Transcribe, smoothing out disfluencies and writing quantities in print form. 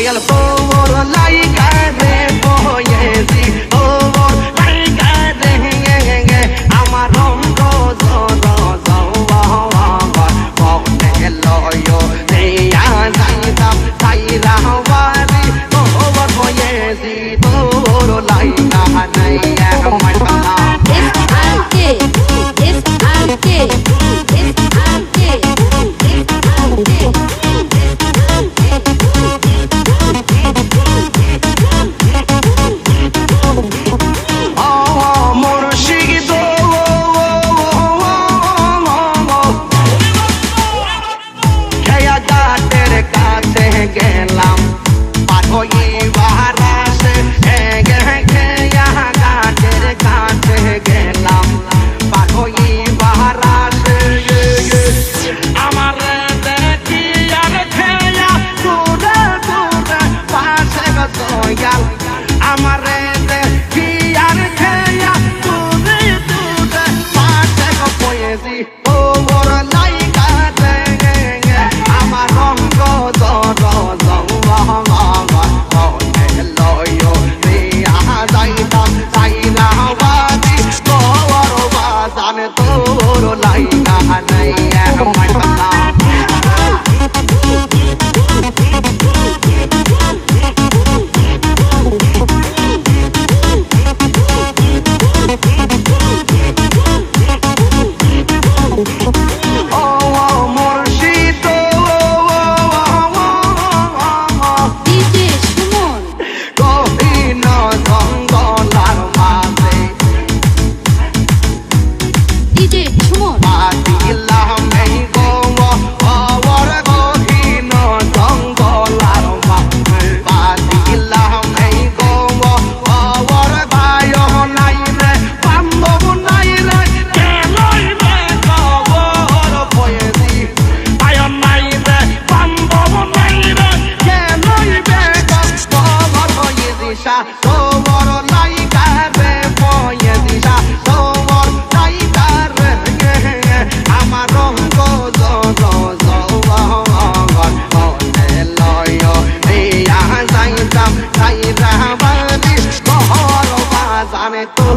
দয়াল তোর লাইগা রে বয়েছি তোর লাইগা রে আমার রঙ্গ মনে লয় দেয়া যাইতাম তাইরা বাড়ি তোর বয়েছি তোর লাইগা নাই আমার বাবা গেলাম পাঠই বারাসে গাটের কাছে গেলাম পাঠই বারাসে আমার দেখি আর খেয়া দূরে দূরে পাশে গয়াল আমার দেখি আর খেয়া দূরে দূরে পাশে গয়েছি ও মোর লাইগা আমার রঙ্গ তোর লাইগা নাই আমার বাবা তোর লাইগা রে বয়েছি তোর লাইগা রে আমার রঙ্গ মনে লয় দিয়া যাইতাম তাইরা বাড়ি তোর বাজানে তো